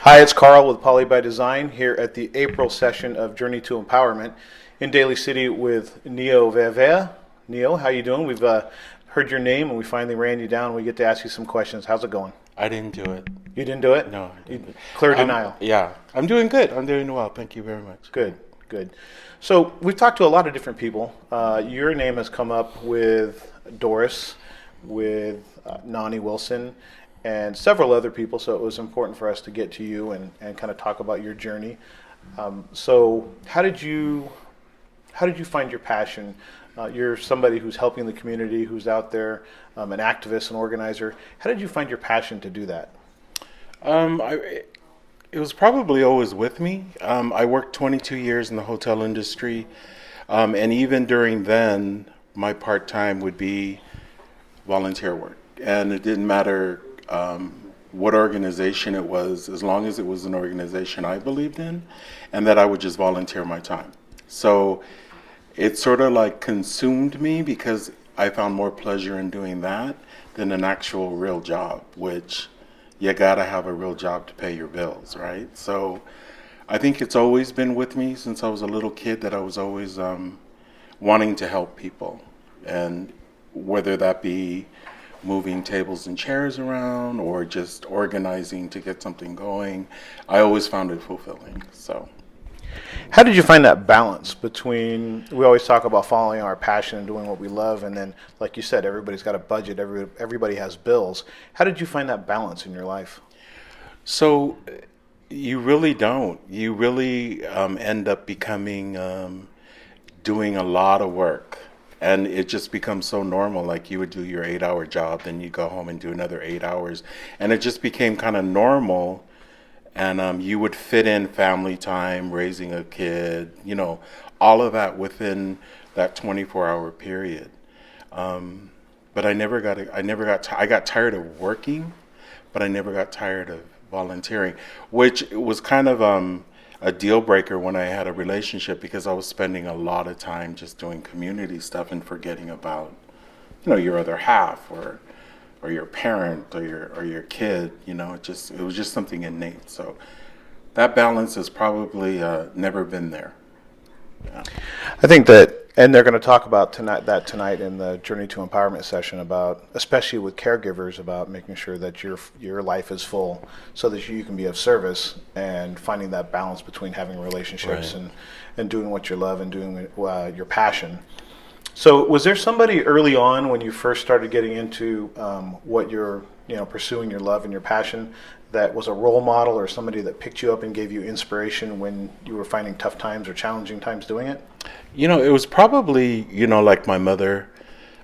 Hi, it's Carl with PolyByDesign here at the April session of Journey to Empowerment in Daly City with Neo Veavea. Neo, how you doing? We've heard your name and we finally ran you down. We get to ask you some questions. How's it going? I didn't do it. You didn't do it? No, I You didn't. clear denial. Yeah, I'm doing good. I'm doing well. Thank you very much. Good, good. So we've talked to a lot of different people. Your name has come up with Doris, with Nani Wilson, and several other people. So it was important for us to get to you and kind of talk about your journey. So how did you find your passion? You're somebody who's helping the community, who's out there, an activist, an organizer. How did you find your passion to do that? It was probably always with me. I worked 22 years in the hotel industry, and even during then, my part-time would be volunteer work. And it didn't matter what organization it was, as long as it was an organization I believed in, and that I would just volunteer my time. So it sort of like consumed me because I found more pleasure in doing that than an actual real job, which you gotta have a real job to pay your bills, right? So I think it's always been with me since I was a little kid that I was always wanting to help people. And whether that be moving tables and chairs around or just organizing to get something going, I always found it fulfilling. So How did you find that balance between, we always talk about following our passion and doing what we love, and then, like you said, everybody's got a budget, everybody has bills. How did you find that balance in your life? So you really don't. You really end up becoming doing a lot of work. And it just becomes so normal. Like you would do your 8-hour job, then you go home and do another 8 hours. And it just became kind of normal. And you would fit in family time, raising a kid, all of that within that 24-hour period. But I got tired of working, but I never got tired of volunteering, which was kind of a deal breaker when I had a relationship because I was spending a lot of time just doing community stuff and forgetting about, your other half or your parent or your kid. It was just something innate. So that balance has probably never been there. Yeah. I think that, and they're going to talk about tonight in the Journey to Empowerment session about, especially with caregivers, about making sure that your life is full so that you can be of service and finding that balance between having relationships Right. and doing what you love and doing your passion. So was there somebody early on when you first started getting into what you're, pursuing your love and your passion, that was a role model or somebody that picked you up and gave you inspiration when you were finding tough times or challenging times doing it? It was probably, like my mother,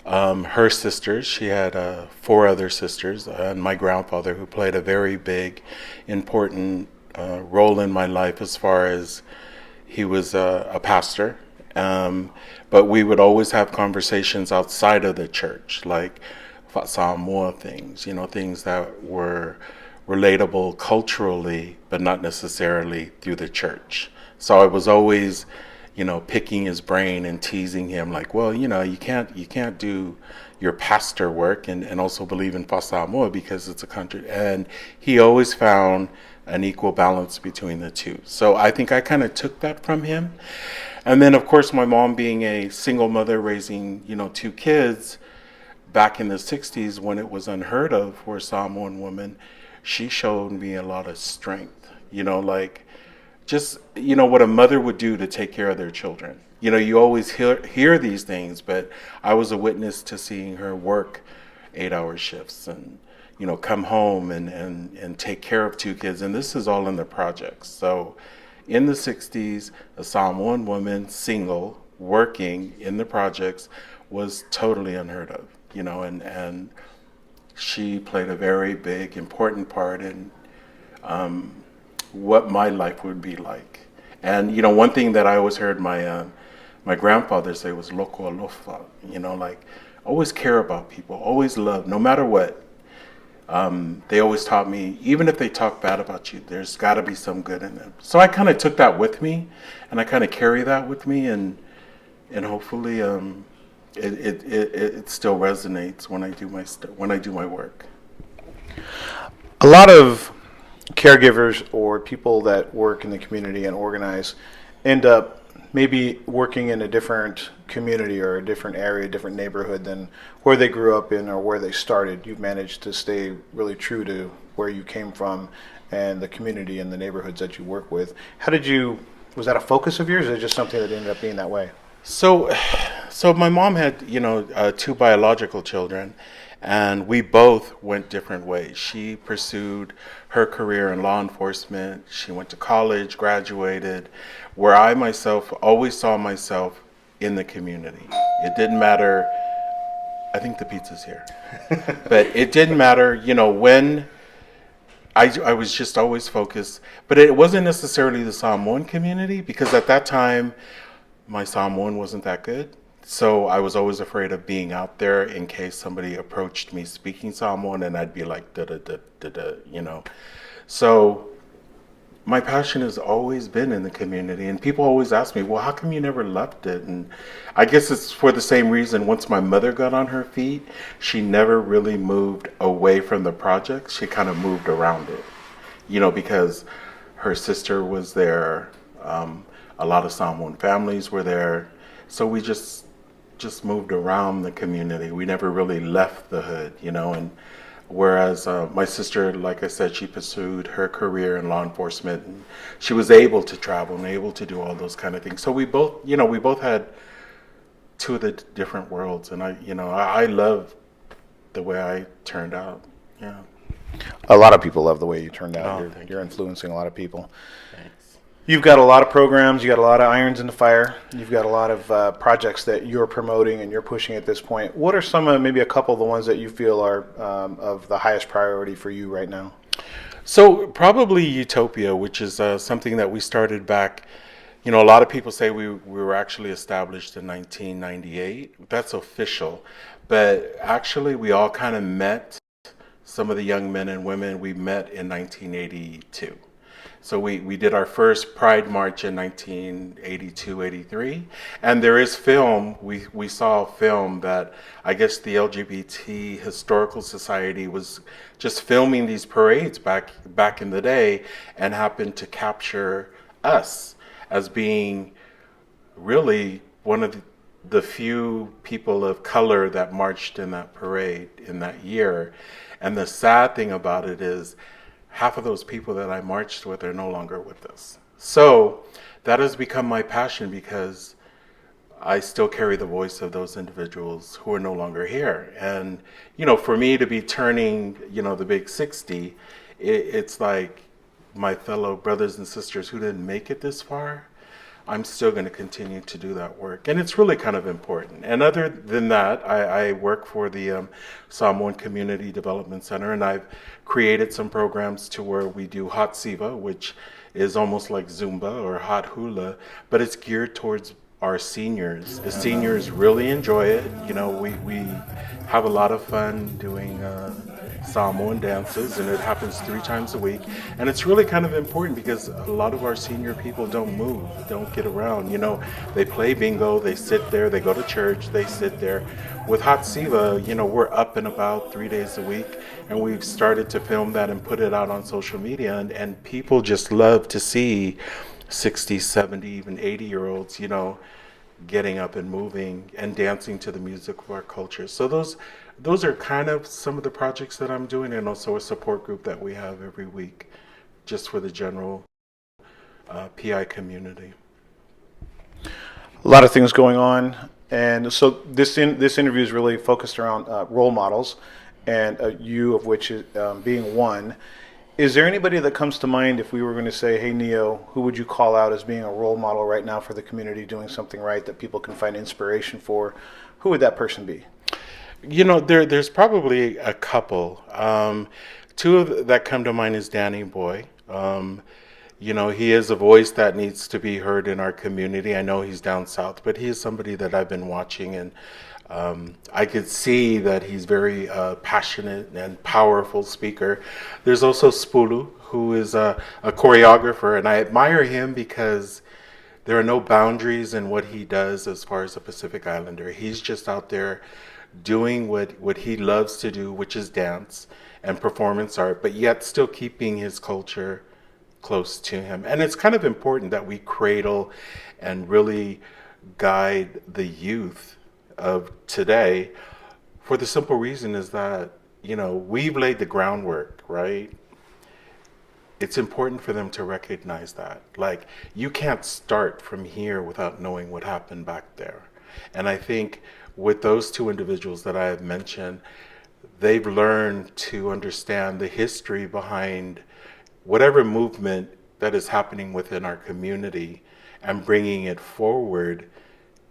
her sisters. She had 4 other sisters, and my grandfather, who played a very big, important role in my life as far as he was a pastor. But we would always have conversations outside of the church, like Samoa things, things that were relatable culturally, but not necessarily through the church. So I was always, picking his brain and teasing him, like, well, you can't do your pastor work and also believe in Samoa because it's a country. And he always found an equal balance between the two. So I think I kind of took that from him. And then, of course, my mom being a single mother raising, 2 kids back in the 60s when it was unheard of for a Samoan woman, she showed me a lot of strength, like just, what a mother would do to take care of their children. You always hear these things, but I was a witness to seeing her work 8-hour shifts and, come home and take care of 2 kids. And this is all in the projects. So in the 60s, a Samoan woman, single, working in the projects was totally unheard of, and she played a very big, important part in what my life would be like. And, one thing that I always heard my grandfather say was loko alofa, like always care about people, always love, no matter what. They always taught me, even if they talk bad about you, there's got to be some good in them. So I kind of took that with me, and I kind of carry that with me, and hopefully it still resonates when I do my work. A lot of caregivers or people that work in the community and organize end up maybe working in a different community or a different area, a different neighborhood than where they grew up in or where they started. You've managed to stay really true to where you came from and the community and the neighborhoods that you work with. How did you, was that a focus of yours, or just something that ended up being that way? So, so my mom had, two biological children, and we both went different ways. She pursued her career in law enforcement. She went to college, graduated, where I myself always saw myself in the community. It didn't matter. I think the pizza's here, but it didn't matter, when I was just always focused, but it wasn't necessarily the Samoan community, because at that time, my Samoan wasn't that good. So I was always afraid of being out there in case somebody approached me speaking Samoan and I'd be like, da da da da da. So my passion has always been in the community, and people always ask me, well, how come you never left it? And I guess it's for the same reason. Once my mother got on her feet, she never really moved away from the project. She kind of moved around it, because her sister was there. A lot of Samoan families were there. So we just moved around the community. We never really left the hood, and whereas my sister, like I said, she pursued her career in law enforcement, and she was able to travel and able to do all those kind of things. So we both had two of the different worlds, and I love the way I turned out. Yeah. A lot of people love the way you turned out. Oh, You're influencing a lot of people. Thanks. You've got a lot of programs, you got a lot of irons in the fire, you've got a lot of projects that you're promoting and you're pushing at this point. What are some of, maybe a couple of the ones that you feel are of the highest priority for you right now? So probably Utopia, which is something that we started back. A lot of people say we were actually established in 1998. That's official. But actually, we all kind of met, some of the young men and women, we met in 1982. So we did our first Pride March in 1982, 83. And there is film, we saw a film that I guess the LGBT Historical Society was just filming these parades back in the day, and happened to capture us as being really one of the few people of color that marched in that parade in that year. And the sad thing about it is, half of those people that I marched with are no longer with us. So that has become my passion, because I still carry the voice of those individuals who are no longer here. And, for me to be turning, the big 60, it's like my fellow brothers and sisters who didn't make it this far, I'm still going to continue to do that work. And it's really kind of important. And other than that, I work for the Samoan Community Development Center, and I've created some programs to where we do Hot Siva, which is almost like Zumba or Hot Hula, but it's geared towards our seniors. The seniors really enjoy it. We have a lot of fun doing Samoan dances, and it happens 3 times a week. And it's really kind of important, because a lot of our senior people don't move, don't get around. They play bingo, they sit there, they go to church, they sit there. With Hot Siva, we're up and about 3 days a week, and we've started to film that and put it out on social media, and people just love to see 60, 70, even 80-year-olds, getting up and moving and dancing to the music of our culture. So those are kind of some of the projects that I'm doing, and also a support group that we have every week just for the general PI community. A lot of things going on, and so this interview is really focused around role models, and you of which is, being one. Is there anybody that comes to mind if we were going to say, hey, Neo, who would you call out as being a role model right now for the community doing something right that people can find inspiration for? Who would that person be? There's probably a couple. Two that come to mind is Danny Boy. He is a voice that needs to be heard in our community. I know he's down south, but he is somebody that I've been watching, and I could see that he's very passionate and powerful speaker. There's also Spulu, who is a choreographer, and I admire him because there are no boundaries in what he does as far as a Pacific Islander. He's just out there doing what he loves to do, which is dance and performance art, but yet still keeping his culture close to him. And it's kind of important that we cradle and really guide the youth of today, for the simple reason is that, we've laid the groundwork, right? It's important for them to recognize that. Like, you can't start from here without knowing what happened back there. And I think with those two individuals that I have mentioned, they've learned to understand the history behind whatever movement that is happening within our community and bringing it forward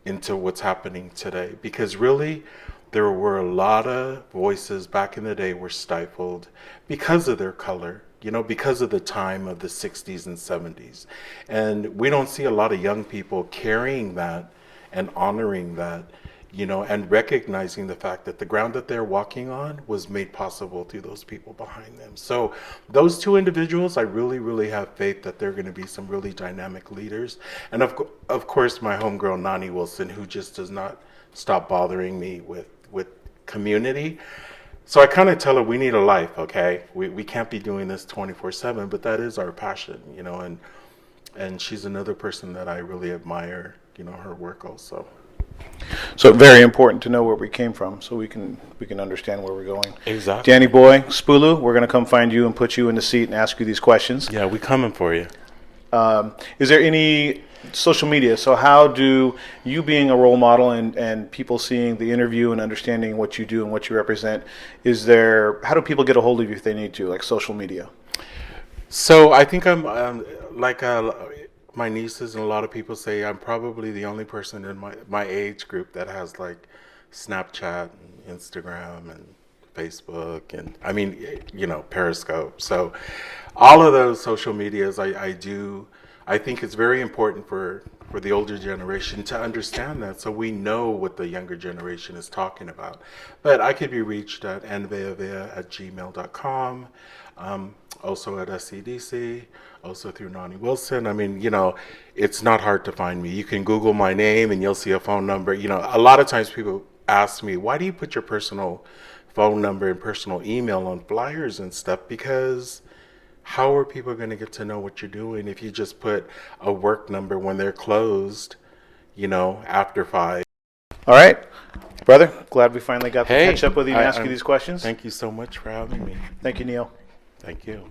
into what's happening today. Because really, there were a lot of voices back in the day were stifled because of their color, because of the time of the 60s and 70s. And we don't see a lot of young people carrying that and honoring that, and recognizing the fact that the ground that they're walking on was made possible through those people behind them. So those two individuals, I really, really have faith that they're going to be some really dynamic leaders. And of course, my homegirl, Nani Wilson, who just does not stop bothering me with community. So I kind of tell her we need a life, okay? We can't be doing this 24/7, but that is our passion, and she's another person that I really admire, her work also. So very important to know where we came from, so we can understand where we're going. Exactly. Danny boy, Spulu, we're going to come find you and put you in the seat and ask you these questions. Yeah, we coming for you. Is there any social media? So how do you, being a role model and people seeing the interview and understanding what you do and what you represent, how do people get a hold of you if they need to, like social media? So I think I'm like my nieces and a lot of people say I'm probably the only person in my age group that has like Snapchat and Instagram and Facebook and Periscope. So all of those social medias I think it's very important for the older generation to understand that, so we know what the younger generation is talking about. But I could be reached at veavea@gmail.com, also at SCDC, also through Nani Wilson. It's not hard to find me. You can Google my name and you'll see a phone number. A lot of times people ask me, why do you put your personal phone number and personal email on flyers and stuff? Because how are people going to get to know what you're doing if you just put a work number when they're closed, after 5? All right, brother, glad we finally got to catch up with you and ask you these questions. Thank you so much for having me. Thank you, Neil. Thank you.